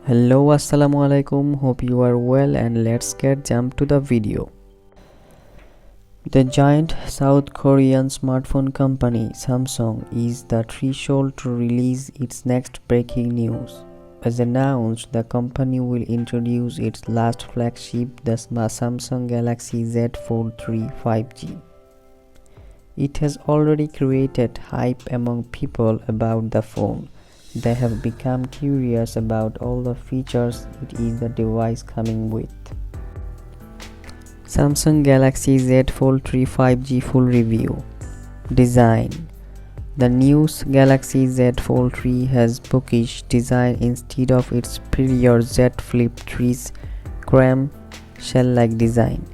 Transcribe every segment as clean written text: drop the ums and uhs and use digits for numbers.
Hello, assalamu alaikum. Hope you are well, and let's jump to the video. The giant South Korean smartphone company Samsung is the threshold to release its next breaking news. As announced, the company will introduce its last flagship, the Samsung Galaxy Z Fold 3 5G. It has already created hype among people about the phone. They have become curious about all the features it is the device coming with. Samsung Galaxy Z Fold 3 5G Full Review. Design. The new Galaxy Z Fold 3 has bookish design instead of its previous Z Flip 3's cram shell-like design,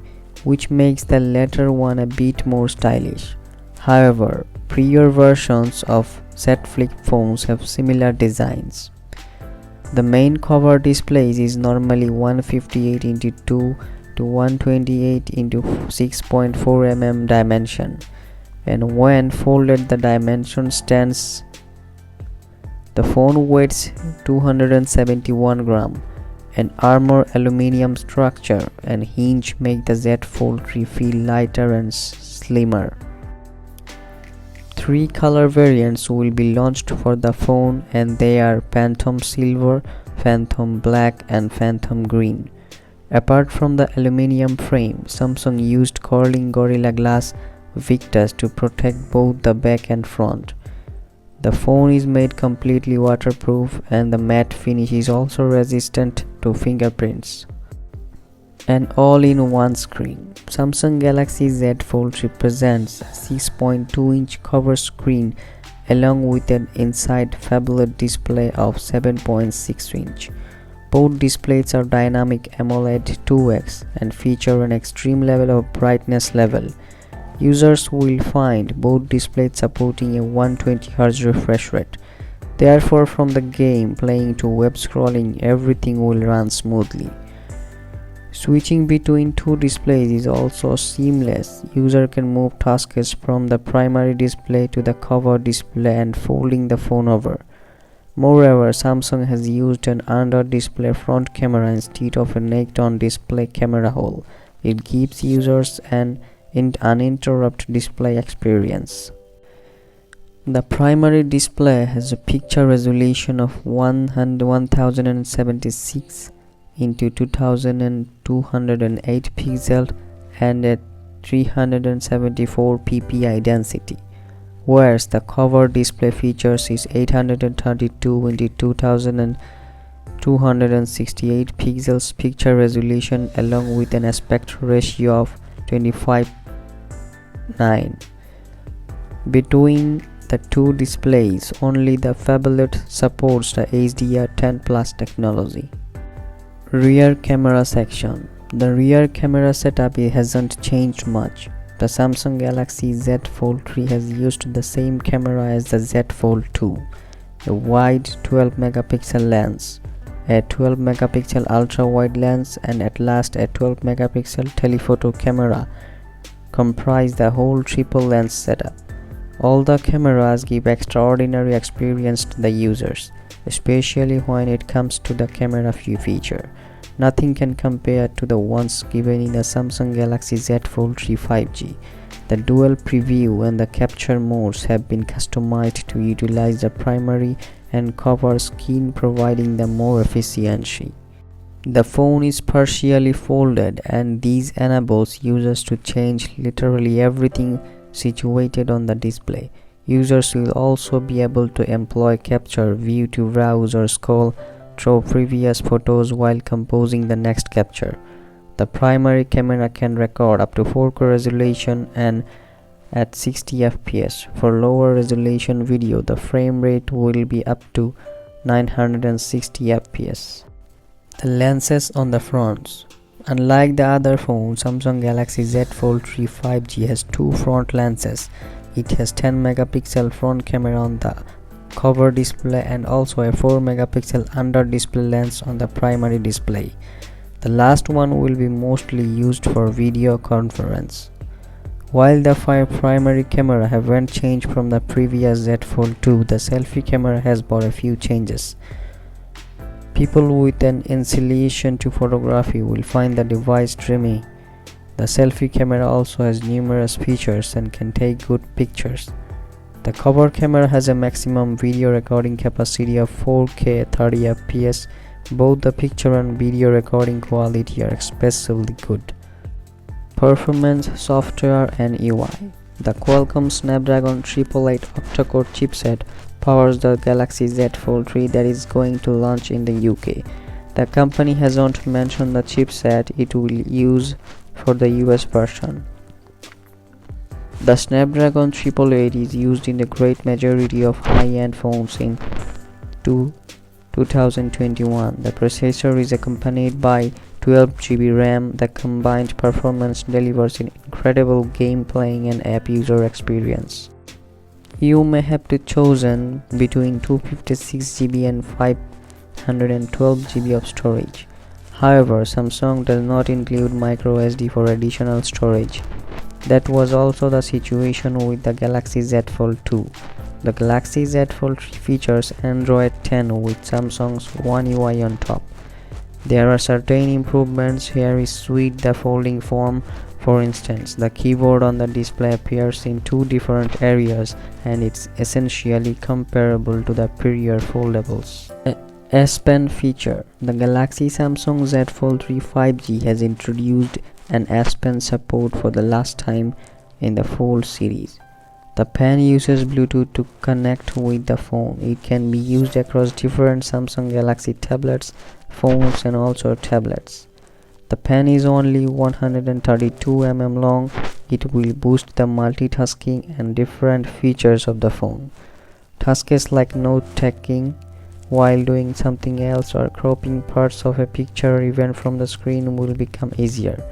which makes the latter one a bit more stylish. However, prior versions of Z Flip phones have similar designs. The main cover display is normally 158x2 to 128x6.4 mm dimension, and when folded the dimension stands. The phone weighs 271 grams. An armor aluminum structure and hinge make the Z Fold 3 feel lighter and slimmer. 3 color variants will be launched for the phone, and they are Phantom Silver, Phantom Black, and Phantom Green. Apart from the aluminum frame, Samsung used curling Gorilla Glass Victus to protect both the back and front. The phone is made completely waterproof, and the matte finish is also resistant to fingerprints. An all-in-one screen. Samsung Galaxy Z Fold represents a 6.2-inch cover screen along with an inside phablet display of 7.6-inch. Both displays are dynamic AMOLED 2X and feature an extreme level of brightness level. Users will find both displays supporting a 120Hz refresh rate. Therefore, from the game playing to web scrolling, everything will run smoothly. Switching between two displays is also seamless. User can move tasks from the primary display to the cover display and folding the phone over. Moreover, Samsung has used an under-display front camera instead of a naked-on display camera hole. It gives users an uninterrupted display experience. The primary display has a picture resolution of 1076 into 2208 pixels and a 374 ppi density, whereas the cover display features is 832 into 2268 pixels picture resolution along with an aspect ratio of 25:9. Between the two displays, only the phablet supports the HDR10+ technology. Rear camera section. The rear camera setup hasn't changed much. The Samsung Galaxy Z Fold 3 has used the same camera as the Z Fold 2, a wide 12-megapixel lens, a 12-megapixel ultra-wide lens, and at last a 12-megapixel telephoto camera comprise the whole triple lens setup. All the cameras give extraordinary experience to the users, especially when it comes to the camera view feature. Nothing can compare to the ones given in the Samsung Galaxy Z Fold 3 5G. The dual preview and the capture modes have been customized to utilize the primary and cover screen, providing them more efficiency. The phone is partially folded, and this enables users to change literally everything situated on the display. Users will also be able to employ capture view to browse or scroll through previous photos while composing the next capture. The primary camera can record up to 4K resolution and at 60 fps. For lower resolution video, the frame rate will be up to 960 fps. The lenses on the fronts. Unlike the other phones, Samsung Galaxy Z Fold 3 5G has two front lenses. It has 10-megapixel front camera on the cover display and also a 4-megapixel under display lens on the primary display. The last one will be mostly used for video conference. While the primary camera haven't changed from the previous Z Fold 2, the selfie camera has brought a few changes. People with an inclination to photography will find the device dreamy. The selfie camera also has numerous features and can take good pictures. The cover camera has a maximum video recording capacity of 4K 30 fps. Both the picture and video recording quality are expressively good. Performance, software and UI. The Qualcomm Snapdragon 888 octa-core chipset powers the Galaxy Z Fold 3 that is going to launch in the UK. The company hasn't mentioned the chipset it will use for the US version. The Snapdragon 888 is used in the great majority of high-end phones in 2021. The processor is accompanied by 12GB RAM. The combined performance delivers an incredible game playing and app user experience. You may have to chosen between 256GB and 512GB of storage. However, Samsung does not include microSD for additional storage. That was also the situation with the Galaxy Z Fold 2. The Galaxy Z Fold 3 features Android 10 with Samsung's One UI on top. There are certain improvements. Here is sweet the folding form. For instance, the keyboard on the display appears in two different areas and it's essentially comparable to the prior foldables. S Pen feature. The Galaxy Samsung Z Fold 3 5G has introduced an S Pen support for the last time in the Fold series. The pen uses Bluetooth to connect with the phone. It can be used across different Samsung Galaxy tablets, phones and also tablets. The pen is only 132 mm long. It will boost the multitasking and different features of the phone. Tasks like note-taking while doing something else or cropping parts of a picture even from the screen will become easier.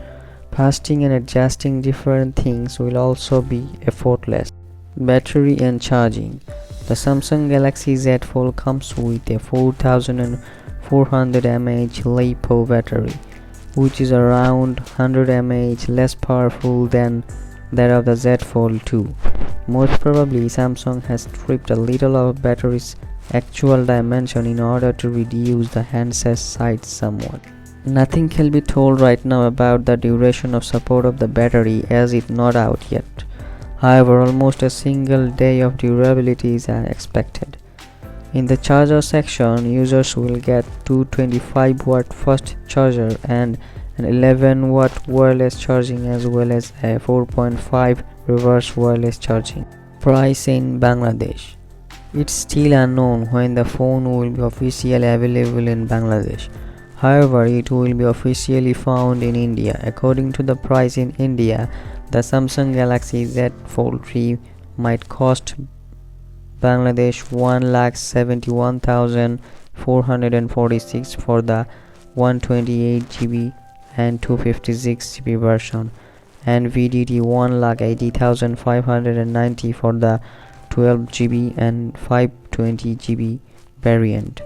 Pasting and adjusting different things will also be effortless. Battery and charging. The Samsung Galaxy Z Fold comes with a 4400 mAh LiPo battery, which is around 100 mAh less powerful than that of the Z Fold 2. Most probably, Samsung has stripped a little of battery's actual dimension in order to reduce the handset's size somewhat. Nothing can be told right now about the duration of support of the battery as it's not out yet. However, almost a single day of durability is expected. In the charger section, users will get 225-watt fast charger and an 11-watt wireless charging as well as a 4.5 reverse wireless charging. Price in Bangladesh. It's still unknown when the phone will be officially available in Bangladesh. However, it will be officially found in India. According to the price in India, the Samsung Galaxy Z Fold 3 might cost Bangladesh 1,71,446 for the 128GB and 256GB version, and VDT 1,80,590 for the 12GB and 520GB variant.